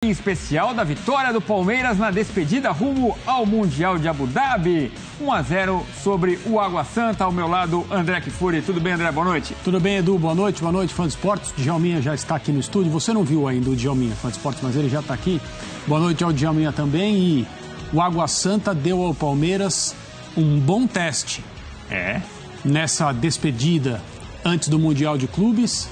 Em especial da vitória do Palmeiras na despedida rumo ao Mundial de Abu Dhabi. 1-0 sobre o Água Santa. Ao meu lado, André Kfouri. Tudo bem, André? Boa noite. Tudo bem, Edu? Boa noite, fã de esportes. O Djalminha já está aqui no estúdio. Você não viu ainda o Djalminha, fã de esportes, mas ele já está aqui. Boa noite ao Djalminha também. E o Água Santa deu ao Palmeiras um bom teste. Nessa despedida antes do Mundial de Clubes.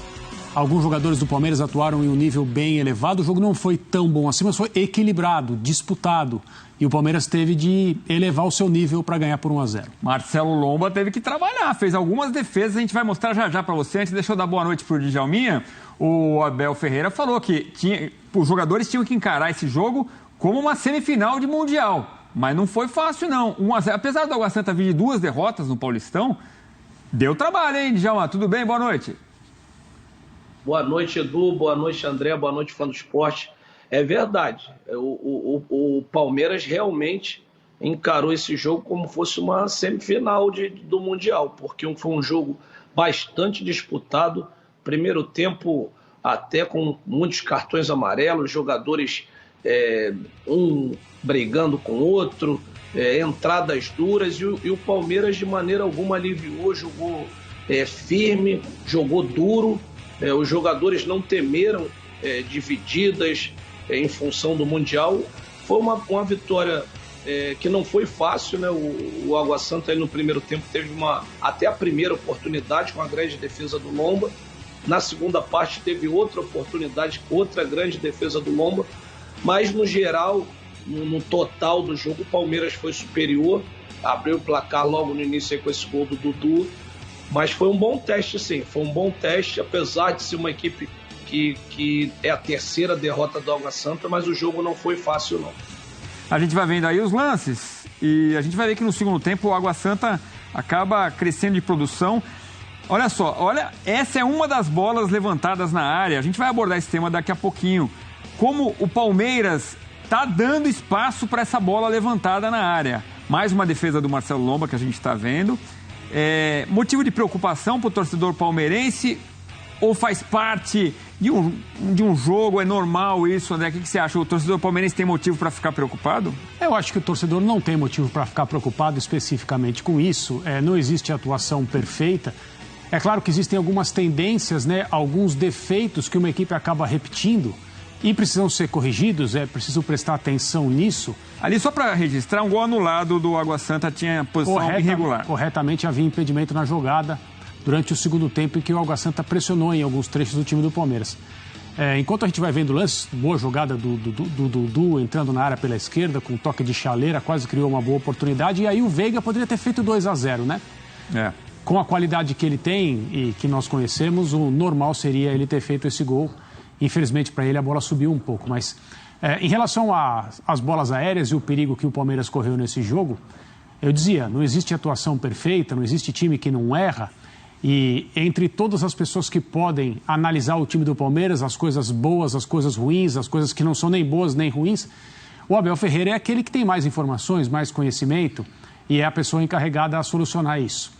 Alguns jogadores do Palmeiras atuaram em um nível bem elevado. O jogo não foi tão bom assim, mas foi equilibrado, disputado. E o Palmeiras teve de elevar o seu nível para ganhar por 1-0. Marcelo Lomba teve que trabalhar, fez algumas defesas. A gente vai mostrar já para você. Antes, deixa eu dar boa noite para o Djalminha. O Abel Ferreira falou que os jogadores tinham que encarar esse jogo como uma semifinal de Mundial. Mas não foi fácil, não. 1-0. Apesar do Água Santa vir de 2 derrotas no Paulistão, deu trabalho, hein, Djalma? Tudo bem? Boa noite. Boa noite, Edu. Boa noite, André. Boa noite, fã do esporte. É verdade. O Palmeiras realmente encarou esse jogo como fosse uma semifinal do Mundial, porque foi um jogo bastante disputado. Primeiro tempo, até com muitos cartões amarelos, jogadores um brigando com o outro, entradas duras, e o Palmeiras de maneira alguma aliviou, jogou firme, jogou duro. Os jogadores não temeram divididas em função do Mundial. Foi uma vitória que não foi fácil, né? O Água Santa no primeiro tempo teve até a primeira oportunidade com a grande defesa do Lomba. Na segunda parte teve outra oportunidade, outra grande defesa do Lomba. Mas no geral, no total do jogo, o Palmeiras foi superior. Abriu o placar logo no início aí com esse gol do Dudu. Mas foi um bom teste, sim. Foi um bom teste, apesar de ser uma equipe que é a terceira derrota do Água Santa, mas o jogo não foi fácil, não. A gente vai vendo aí os lances e a gente vai ver que no segundo tempo o Água Santa acaba crescendo de produção. Olha só, essa é uma das bolas levantadas na área. A gente vai abordar esse tema daqui a pouquinho. Como o Palmeiras está dando espaço para essa bola levantada na área. Mais uma defesa do Marcelo Lomba que a gente está vendo. Motivo de preocupação para o torcedor palmeirense ou faz parte de um jogo? É normal isso, André? O que você acha? O torcedor palmeirense tem motivo para ficar preocupado? Eu acho que o torcedor não tem motivo para ficar preocupado especificamente com isso. Não existe atuação perfeita. É claro que existem algumas tendências, né? Alguns defeitos que uma equipe acaba repetindo e precisam ser corrigidos, preciso prestar atenção nisso. Ali, só para registrar, um gol anulado do Água Santa tinha posição irregular. Corretamente havia impedimento na jogada durante o segundo tempo em que o Água Santa pressionou em alguns trechos do time do Palmeiras. Enquanto a gente vai vendo o lance, boa jogada do Dudu entrando na área pela esquerda, com toque de chaleira, quase criou uma boa oportunidade. E aí o Veiga poderia ter feito 2-0, né? Com a qualidade que ele tem e que nós conhecemos, o normal seria ele ter feito esse gol. Infelizmente, para ele, a bola subiu um pouco. Mas, em relação às bolas aéreas e o perigo que o Palmeiras correu nesse jogo, eu dizia, não existe atuação perfeita, não existe time que não erra. E entre todas as pessoas que podem analisar o time do Palmeiras, as coisas boas, as coisas ruins, as coisas que não são nem boas nem ruins, o Abel Ferreira é aquele que tem mais informações, mais conhecimento e é a pessoa encarregada a solucionar isso.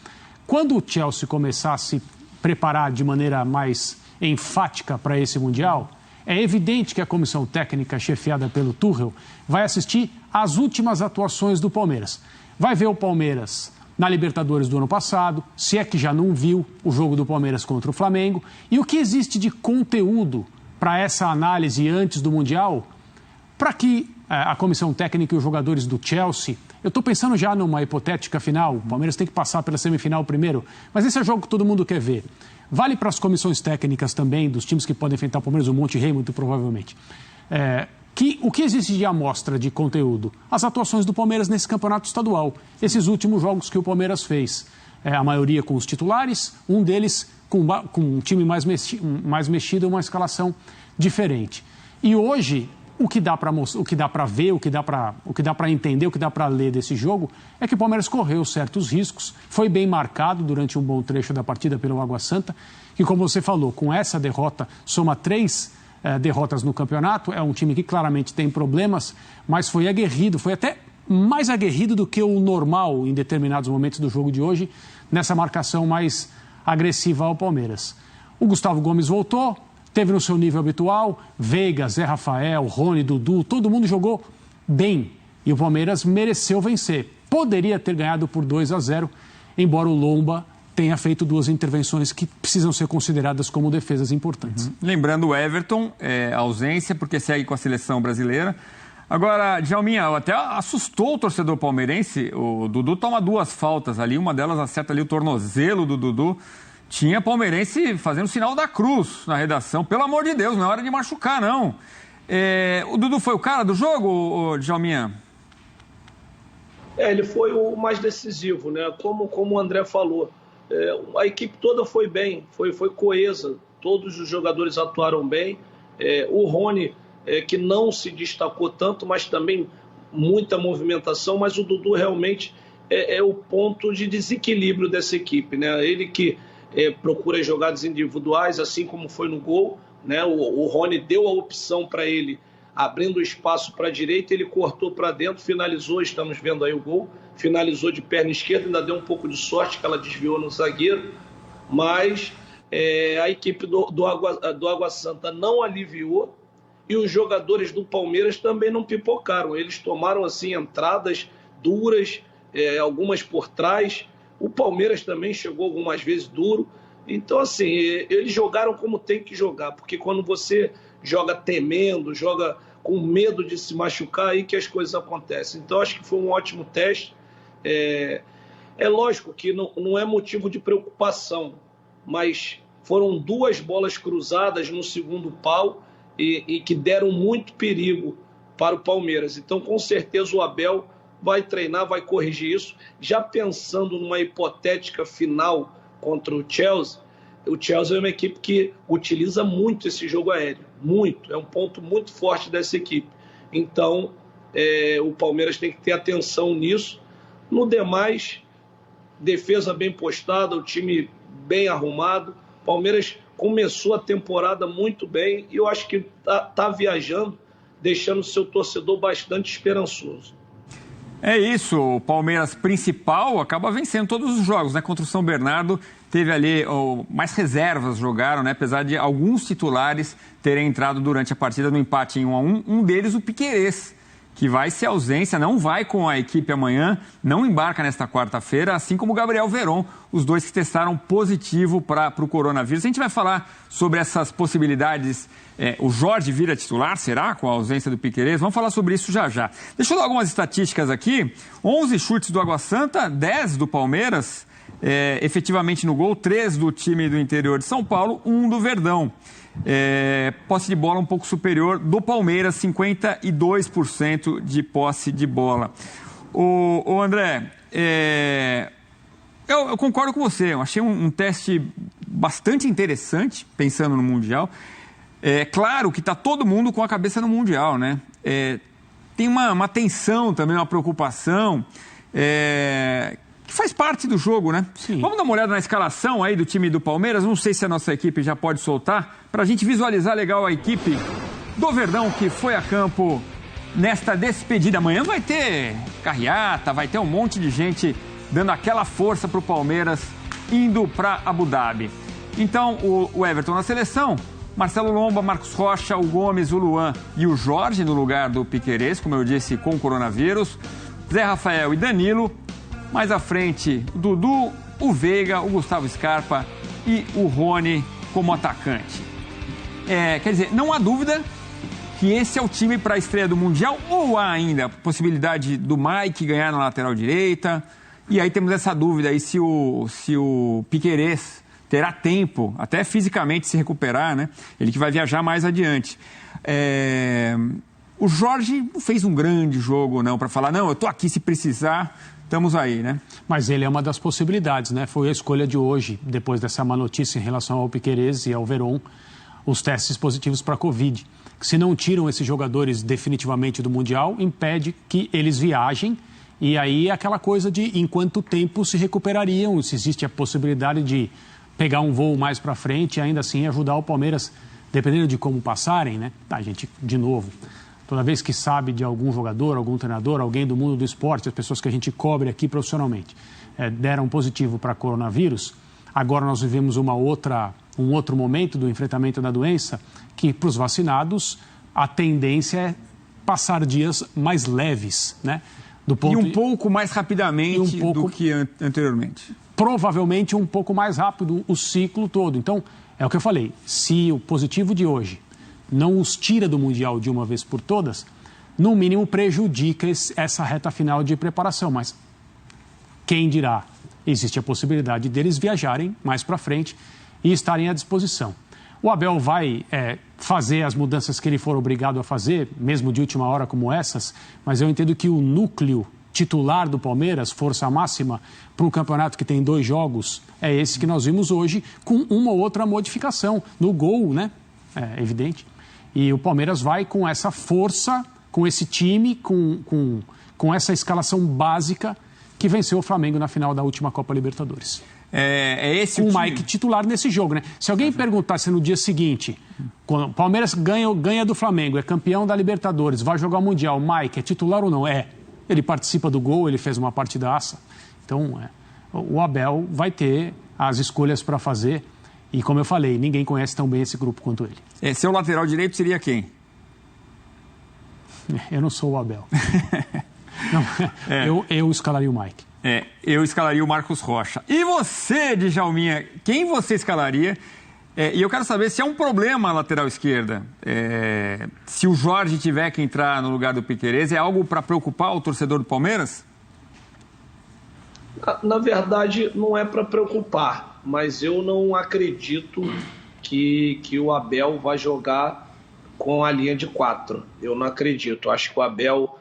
Quando o Chelsea começar a se preparar de maneira mais enfática para esse Mundial, é evidente que a comissão técnica chefiada pelo Tuchel vai assistir às últimas atuações do Palmeiras. Vai ver o Palmeiras na Libertadores do ano passado, se é que já não viu o jogo do Palmeiras contra o Flamengo, e o que existe de conteúdo para essa análise antes do Mundial, para que a comissão técnica e os jogadores do Chelsea... Eu estou pensando já numa hipotética final, o Palmeiras tem que passar pela semifinal primeiro, mas esse é o jogo que todo mundo quer ver. Vale para as comissões técnicas também, dos times que podem enfrentar o Palmeiras, o Monterrey, muito provavelmente. O que existe de amostra de conteúdo? As atuações do Palmeiras nesse campeonato estadual. Esses últimos jogos que o Palmeiras fez. A maioria com os titulares, um deles com um time mais mexido, uma escalação diferente. E hoje, o que dá para ver, o que dá para entender, o que dá para ler desse jogo é que o Palmeiras correu certos riscos, foi bem marcado durante um bom trecho da partida pelo Água Santa, que, como você falou, com essa derrota, soma 3 derrotas no campeonato. É um time que claramente tem problemas, mas foi aguerrido, foi até mais aguerrido do que o normal em determinados momentos do jogo de hoje, nessa marcação mais agressiva ao Palmeiras. O Gustavo Gomes voltou, teve no seu nível habitual, Veiga, Zé Rafael, Rony, Dudu, todo mundo jogou bem. E o Palmeiras mereceu vencer. Poderia ter ganhado por 2-0, embora o Lomba tenha feito 2 intervenções que precisam ser consideradas como defesas importantes. Lembrando o Everton, ausência, porque segue com a seleção brasileira. Agora, Djalminha, até assustou o torcedor palmeirense. O Dudu toma 2 faltas ali, uma delas acerta ali o tornozelo do Dudu. Tinha palmeirense fazendo o sinal da cruz na redação. Pelo amor de Deus, não é hora de machucar, não. O Dudu foi o cara do jogo, Djalminha? Ele foi o mais decisivo, né? Como o André falou. A equipe toda foi bem, foi coesa. Todos os jogadores atuaram bem. O Rony, que não se destacou tanto, mas também muita movimentação. Mas o Dudu realmente é o ponto de desequilíbrio dessa equipe, né? Ele que procura jogadas individuais, assim como foi no gol, né? O Rony deu a opção para ele, abrindo espaço para a direita, ele cortou para dentro, finalizou, estamos vendo aí o gol, finalizou de perna esquerda, ainda deu um pouco de sorte que ela desviou no zagueiro, mas a equipe do Água Santa não aliviou e os jogadores do Palmeiras também não pipocaram. Eles tomaram assim entradas duras, algumas por trás. O Palmeiras também chegou algumas vezes duro. Então, assim, eles jogaram como tem que jogar, porque quando você joga temendo, joga com medo de se machucar, aí que as coisas acontecem. Então, acho que foi um ótimo teste. É lógico que não é motivo de preocupação, mas foram 2 bolas cruzadas no segundo pau e que deram muito perigo para o Palmeiras. Então, com certeza, o Abel vai treinar, vai corrigir isso. Já pensando numa hipotética final contra o Chelsea é uma equipe que utiliza muito esse jogo aéreo, muito, é um ponto muito forte dessa equipe. Então, o Palmeiras tem que ter atenção nisso. No demais, defesa bem postada, o time bem arrumado. Palmeiras começou a temporada muito bem e eu acho que tá viajando, deixando o seu torcedor bastante esperançoso. É isso, o Palmeiras principal acaba vencendo todos os jogos, né? Contra o São Bernardo, teve ali, mais reservas jogaram, né? Apesar de alguns titulares terem entrado durante a partida no empate em 1-1. Um deles, o Piquerez, que vai ser ausência, não vai com a equipe amanhã, não embarca nesta quarta-feira, assim como o Gabriel Veron, os 2 que testaram positivo para o coronavírus. A gente vai falar sobre essas possibilidades. O Jorge vira titular, será? Com a ausência do Piquerez? Vamos falar sobre isso já já. Deixa eu dar algumas estatísticas aqui. 11 chutes do Água Santa, 10 do Palmeiras, efetivamente no gol, 3 do time do interior de São Paulo, 1 do Verdão. Posse de bola um pouco superior do Palmeiras, 52% de posse de bola. O André, eu concordo com você, eu achei um teste bastante interessante, pensando no Mundial. Claro que está todo mundo com a cabeça no Mundial, né? Tem uma tensão também, uma preocupação, que faz parte do jogo, né? Sim. Vamos dar uma olhada na escalação aí do time do Palmeiras. Não sei se a nossa equipe já pode soltar, para a gente visualizar legal a equipe do Verdão que foi a campo nesta despedida. Amanhã vai ter carreata, vai ter um monte de gente dando aquela força para o Palmeiras indo para Abu Dhabi. Então, o Everton na seleção, Marcelo Lomba, Marcos Rocha, o Gomes, o Luan e o Jorge no lugar do Piquerez, como eu disse, com o coronavírus, Zé Rafael e Danilo. Mais à frente, o Dudu, o Veiga, o Gustavo Scarpa e o Rony como atacante. Quer dizer, não há dúvida que esse é o time para a estreia do Mundial, ou há ainda a possibilidade do Mike ganhar na lateral direita? E aí temos essa dúvida aí se o Piquerez terá tempo, até fisicamente, se recuperar, né? Ele que vai viajar mais adiante. O Jorge não fez um grande jogo, não, para falar, não, eu tô aqui se precisar. Estamos aí, né? Mas ele é uma das possibilidades, né? Foi a escolha de hoje, depois dessa má notícia em relação ao Piquerez e ao Veron, os testes positivos para a Covid. Se não tiram esses jogadores definitivamente do Mundial, impede que eles viajem. E aí aquela coisa de em quanto tempo se recuperariam, se existe a possibilidade de pegar um voo mais para frente e ainda assim ajudar o Palmeiras, dependendo de como passarem, né? A gente, de novo, toda vez que sabe de algum jogador, algum treinador, alguém do mundo do esporte, as pessoas que a gente cobre aqui profissionalmente, deram positivo para coronavírus, agora nós vivemos uma outra um outro momento do enfrentamento da doença, que para os vacinados a tendência é passar dias mais leves, né? E um pouco mais rapidamente do que anteriormente. Provavelmente um pouco mais rápido o ciclo todo. Então, é o que eu falei, se o positivo de hoje não os tira do Mundial de uma vez por todas, no mínimo prejudica essa reta final de preparação. Mas quem dirá, existe a possibilidade deles viajarem mais para frente e estarem à disposição. O Abel vai fazer as mudanças que ele for obrigado a fazer, mesmo de última hora como essas, mas eu entendo que o núcleo titular do Palmeiras, força máxima, para um campeonato que tem 2 jogos, é esse que nós vimos hoje, com uma ou outra modificação no gol, né? É evidente. E o Palmeiras vai com essa força, com esse time, com essa escalação básica que venceu o Flamengo na final da última Copa Libertadores. Esse com o Mike titular nesse jogo, né? Se alguém perguntasse no dia seguinte, quando o Palmeiras ganha do Flamengo, é campeão da Libertadores, vai jogar o Mundial, o Mike é titular ou não? Ele participa do gol, ele fez uma partidaça. Então, o Abel vai ter as escolhas para fazer. E, como eu falei, ninguém conhece tão bem esse grupo quanto ele. Seu lateral direito seria quem? Eu não sou o Abel. Não, eu escalaria o Mike. Eu escalaria o Marcos Rocha. E você, Djalminha, quem você escalaria? E eu quero saber se é um problema a lateral esquerda. Se o Jorge tiver que entrar no lugar do Piquerez, é algo para preocupar o torcedor do Palmeiras? Na verdade, não é para preocupar, mas eu não acredito que o Abel vai jogar com a linha de 4. Eu não acredito. Acho que o Abel,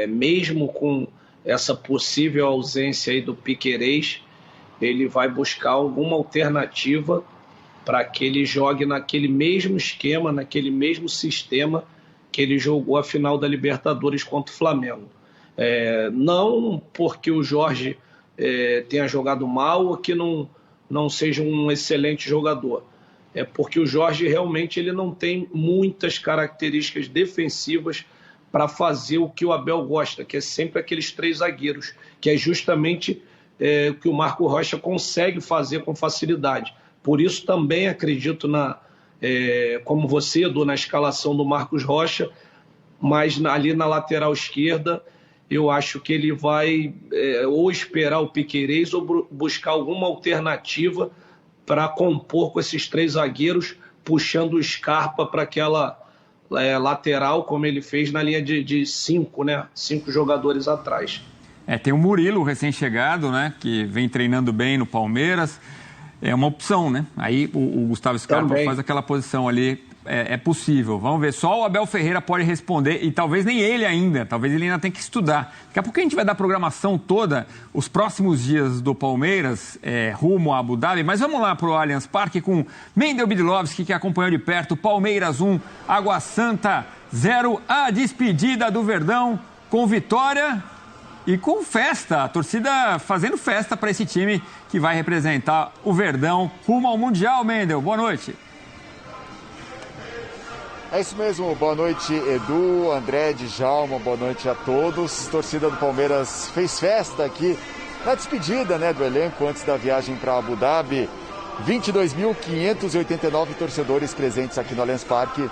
mesmo com essa possível ausência aí do Piquerez, ele vai buscar alguma alternativa para que ele jogue naquele mesmo esquema, naquele mesmo sistema que ele jogou a final da Libertadores contra o Flamengo. Não porque o Jorge tenha jogado mal ou que não seja um excelente jogador. É porque o Jorge realmente ele não tem muitas características defensivas para fazer o que o Abel gosta, que é sempre aqueles 3 zagueiros, que é justamente o que o Marco Rocha consegue fazer com facilidade. Por isso também acredito como você, Edu, na escalação do Marcos Rocha, mas ali na lateral esquerda eu acho que ele vai ou esperar o Piquerez ou buscar alguma alternativa para compor com esses 3 zagueiros, puxando o Scarpa para aquela lateral, como ele fez na linha de 5, né? 5 jogadores atrás. Tem o Murilo, recém-chegado, né? Que vem treinando bem no Palmeiras. É uma opção, né? Aí o Gustavo Scarpa também faz aquela posição ali. É possível. Vamos ver. Só o Abel Ferreira pode responder e talvez nem ele ainda. Talvez ele ainda tenha que estudar. Daqui a pouco a gente vai dar a programação toda, os próximos dias do Palmeiras, rumo a Abu Dhabi. Mas vamos lá para o Allianz Parque com Mendel Bidlovski, que acompanhou de perto. Palmeiras 1, Água Santa 0. A despedida do Verdão com vitória e com festa. A torcida fazendo festa para esse time que vai representar o Verdão rumo ao Mundial. Mendel, boa noite. É isso mesmo, boa noite Edu, André, Djalma, boa noite a todos. A torcida do Palmeiras fez festa aqui na despedida, né, do elenco antes da viagem para Abu Dhabi. 22.589 torcedores presentes aqui no Allianz Parque,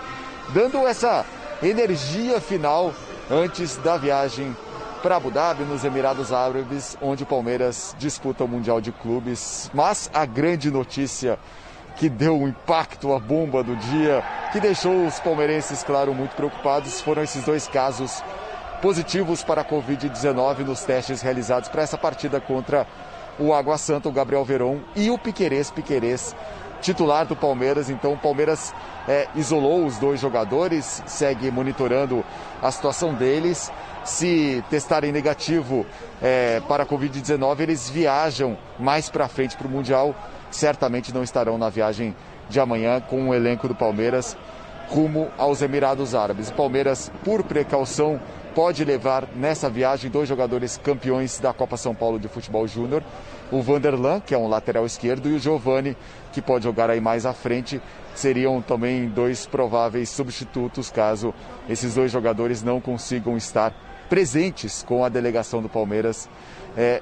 dando essa energia final antes da viagem para Abu Dhabi, nos Emirados Árabes, onde o Palmeiras disputa o Mundial de Clubes. Mas a grande notícia que deu um impacto, a bomba do dia, que deixou os palmeirenses, claro, muito preocupados, foram esses 2 casos positivos para a Covid-19 nos testes realizados para essa partida contra o Água Santa, o Gabriel Veron e o Piquerez, titular do Palmeiras. Então o Palmeiras isolou os 2 jogadores, segue monitorando a situação deles. Se testarem negativo para a Covid-19, eles viajam mais para frente para o Mundial. Certamente não estarão na viagem de amanhã com o elenco do Palmeiras rumo aos Emirados Árabes. O Palmeiras, por precaução, pode levar nessa viagem 2 jogadores campeões da Copa São Paulo de Futebol Júnior, o Vanderlan, que é um lateral esquerdo, e o Giovani, que pode jogar aí mais à frente. Seriam também 2 prováveis substitutos caso esses 2 jogadores não consigam estar presentes com a delegação do Palmeiras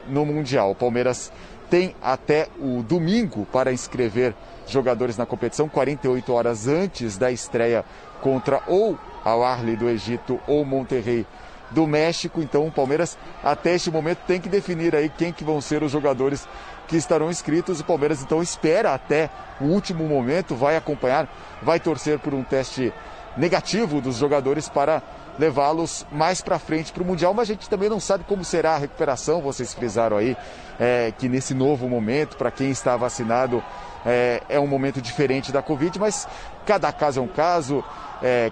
no Mundial. O Palmeiras tem até o domingo para inscrever jogadores na competição, 48 horas antes da estreia contra ou Al-Ahly do Egito ou Monterrey do México. Então o Palmeiras até este momento tem que definir aí quem que vão ser os jogadores que estarão inscritos. O Palmeiras então espera até o último momento, vai acompanhar, vai torcer por um teste negativo dos jogadores para levá-los mais para frente para o Mundial, mas a gente também não sabe como será a recuperação. Vocês frisaram aí que nesse novo momento, para quem está vacinado, é um momento diferente da Covid, mas cada caso é um caso,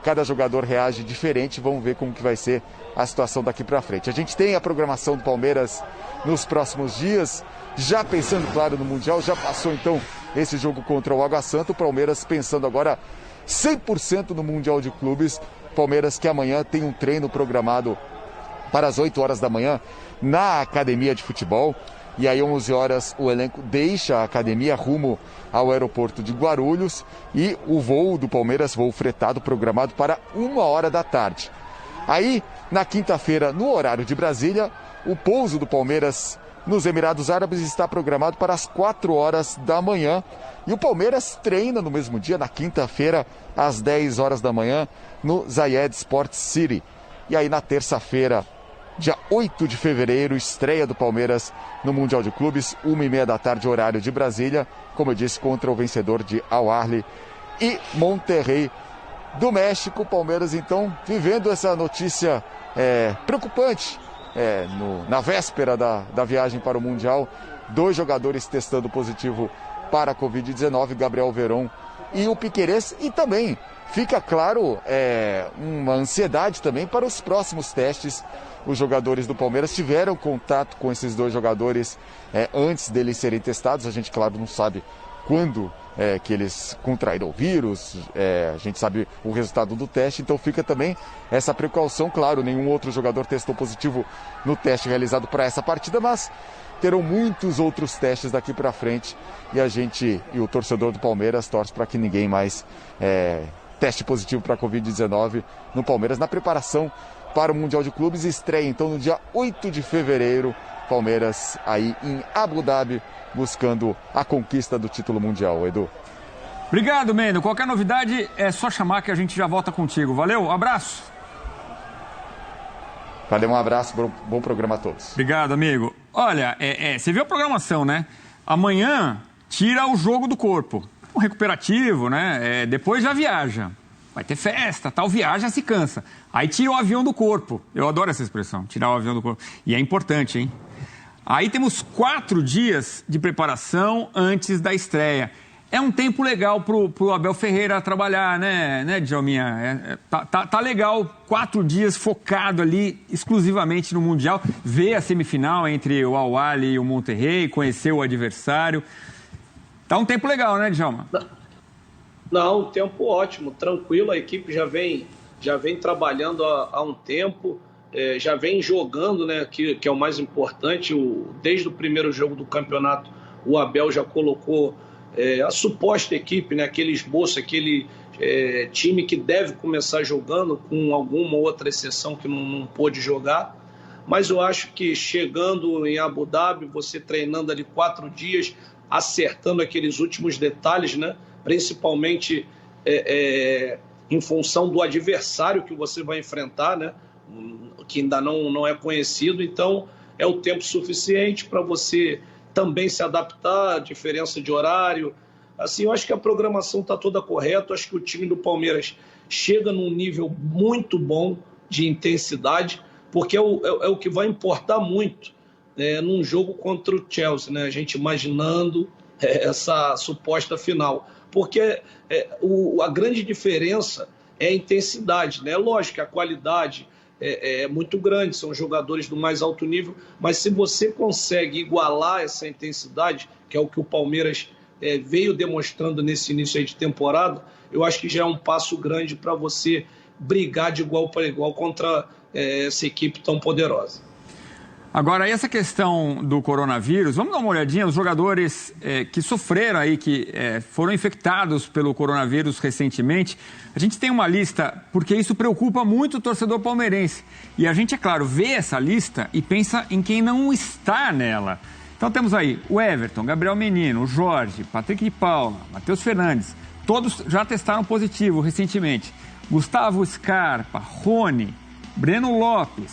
cada jogador reage diferente. Vamos ver como que vai ser a situação daqui para frente. A gente tem a programação do Palmeiras nos próximos dias, já pensando, claro, no Mundial. Já passou então esse jogo contra o Água Santa, o Palmeiras pensando agora 100% no Mundial de Clubes. Palmeiras que amanhã tem um treino programado para as 8 horas da manhã na academia de futebol. E aí 11 horas o elenco deixa a academia rumo ao aeroporto de Guarulhos. E o voo do Palmeiras, voo fretado, programado para 1h da tarde. Aí, na quinta-feira, no horário de Brasília, o pouso do Palmeiras nos Emirados Árabes está programado para as 4 horas da manhã. E o Palmeiras treina no mesmo dia, na quinta-feira, às 10 horas da manhã, no Zayed Sports City. E aí na terça-feira, dia 8 de fevereiro, estreia do Palmeiras no Mundial de Clubes, 1h30 da tarde, horário de Brasília, como eu disse, contra o vencedor de Al-Ahly e Monterrey do México. O Palmeiras, então, vivendo essa notícia preocupante na véspera da viagem para o Mundial. 2 jogadores testando positivo para a Covid-19, Gabriel Veron e o Piquerez. E também fica claro uma ansiedade também para os próximos testes. Os jogadores do Palmeiras tiveram contato com esses 2 jogadores antes deles serem testados. A gente, claro, não sabe quando que eles contraíram o vírus, a gente sabe o resultado do teste, então fica também essa precaução. Claro, nenhum outro jogador testou positivo no teste realizado para essa partida, mas terão muitos outros testes daqui para frente, e a gente e o torcedor do Palmeiras torce para que ninguém mais teste positivo para a Covid-19 no Palmeiras, na preparação para o Mundial de Clubes. Estreia então no dia 8 de fevereiro, Palmeiras aí em Abu Dhabi, buscando a conquista do título mundial. Edu. Obrigado, Mendo. Qualquer novidade é só chamar que a gente já volta contigo. Valeu, abraço. Valeu, um abraço, bom programa a todos. Obrigado, amigo. Olha, você viu a programação, né? Amanhã tira o jogo do corpo. Um recuperativo, né? Depois já viaja. Vai ter festa, tal, viaja, se cansa. Aí tira o avião do corpo. Eu adoro essa expressão, tirar o avião do corpo. E é importante, hein? Aí temos 4 dias de preparação antes da estreia. É um tempo legal pro Abel Ferreira trabalhar, né, Djalminha? Tá legal, 4 dias focado ali exclusivamente no Mundial. Ver a semifinal entre o Al-Ahly e o Monterrey, conhecer o adversário. Tá um tempo legal, né, Djalma? Não, um tempo ótimo, tranquilo. A equipe já vem trabalhando há um tempo. Já vem jogando, né, que é o mais importante. Desde o primeiro jogo do campeonato, o Abel já colocou a suposta equipe, né, aquele esboço, aquele time que deve começar jogando, com alguma outra exceção que não pôde jogar. Mas eu acho que chegando em Abu Dhabi, você treinando ali 4 dias, acertando aqueles últimos detalhes, né, principalmente em função do adversário que você vai enfrentar, né, que ainda não é conhecido. Então é o tempo suficiente para você também se adaptar à diferença de horário. Assim, eu acho que a programação está toda correta. Eu acho que o time do Palmeiras chega num nível muito bom de intensidade, porque é o que vai importar muito num jogo contra o Chelsea, né? A gente imaginando essa suposta final, porque a grande diferença é a intensidade, né? Lógico que a qualidade é muito grande, são jogadores do mais alto nível, mas se você consegue igualar essa intensidade, que é o que o Palmeiras veio demonstrando nesse início aí de temporada, eu acho que já é um passo grande para você brigar de igual para igual contra essa equipe tão poderosa. Agora, essa questão do coronavírus, vamos dar uma olhadinha, os jogadores que sofreram aí, que foram infectados pelo coronavírus recentemente. A gente tem uma lista, porque isso preocupa muito o torcedor palmeirense. E a gente, é claro, vê essa lista e pensa em quem não está nela. Então temos aí o Everton, Gabriel Menino, o Jorge, Patrick de Paula, Matheus Fernandes, todos já testaram positivo recentemente. Gustavo Scarpa, Rony, Breno Lopes,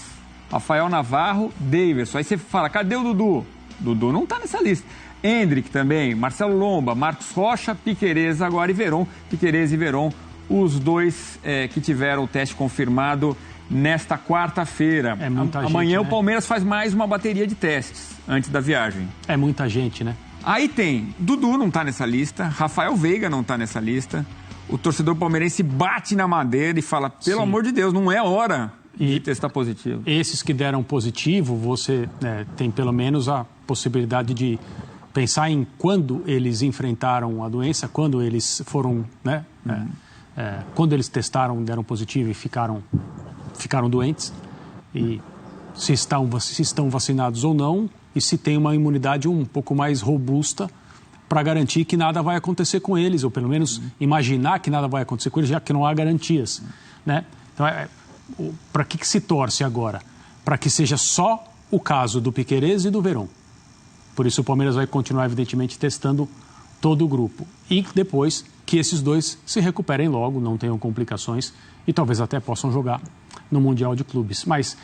Rafael Navarro, Davidson. Aí você fala, cadê o Dudu? Dudu não está nessa lista. Endrick também, Marcelo Lomba, Marcos Rocha, Piquerez agora e Veron. Piquerez e Veron, os dois que tiveram o teste confirmado nesta quarta-feira. É muita gente, Amanhã né? o Palmeiras faz mais uma bateria de testes antes da viagem. É muita gente, né? Aí tem, Dudu não está nessa lista, Rafael Veiga não está nessa lista. O torcedor palmeirense bate na madeira e fala, pelo amor de Deus, não é hora de testar positivo. Esses que deram positivo, você tem pelo menos a possibilidade de pensar em quando eles enfrentaram a doença, quando eles foram, quando eles testaram, deram positivo e ficaram doentes, e se estão vacinados ou não, e se tem uma imunidade um pouco mais robusta para garantir que nada vai acontecer com eles, ou pelo menos imaginar que nada vai acontecer com eles, já que não há garantias, né? Então, para que se torce agora? Para que seja só o caso do Piquerez e do Veron. Por isso o Palmeiras vai continuar, evidentemente, testando todo o grupo. E depois que esses dois se recuperem logo, não tenham complicações e talvez até possam jogar no Mundial de Clubes. Mas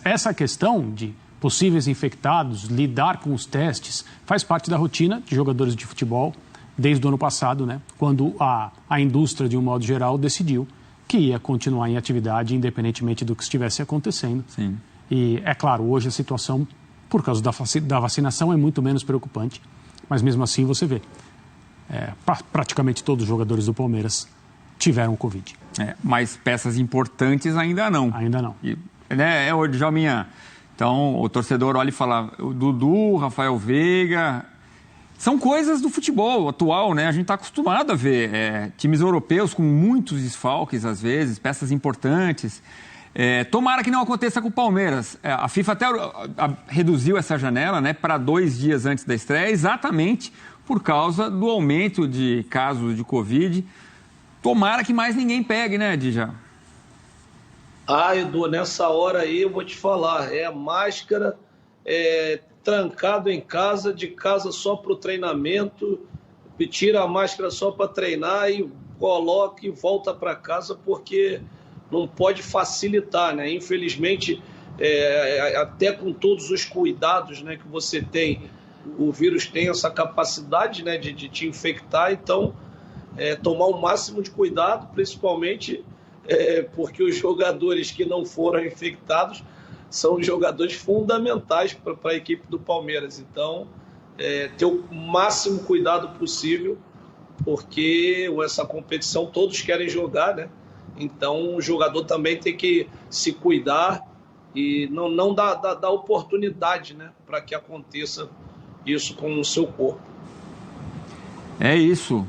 essa questão de possíveis infectados, lidar com os testes, faz parte da rotina de jogadores de futebol desde o ano passado, né? Quando a indústria, de um modo geral, decidiu que ia continuar em atividade, independentemente do que estivesse acontecendo. Sim. E, é claro, hoje a situação, por causa da vacinação, é muito menos preocupante. Mas, mesmo assim, você vê, praticamente todos os jogadores do Palmeiras tiveram Covid. Mas peças importantes ainda não. Ainda não. O Djalminha. Então, o torcedor olha e fala, o Dudu, Rafael Veiga, são coisas do futebol atual, né? A gente está acostumado a ver times europeus com muitos desfalques, às vezes, peças importantes. Tomara que não aconteça com o Palmeiras. A FIFA até reduziu essa janela, né, para 2 dias antes da estreia, exatamente por causa do aumento de casos de Covid. Tomara que mais ninguém pegue, né, Dija? Edu, nessa hora aí eu vou te falar, máscara, trancado em casa, de casa só para o treinamento, tira a máscara só para treinar e coloca e volta para casa, porque não pode facilitar, né? Infelizmente, até com todos os cuidados, né, que você tem, o vírus tem essa capacidade, né, de te infectar, então tomar o máximo de cuidado, principalmente porque os jogadores que não foram infectados são jogadores fundamentais para a equipe do Palmeiras. Então, ter o máximo cuidado possível, porque essa competição todos querem jogar, né? Então, o jogador também tem que se cuidar e não dar oportunidade, né, para que aconteça isso com o seu corpo. É isso.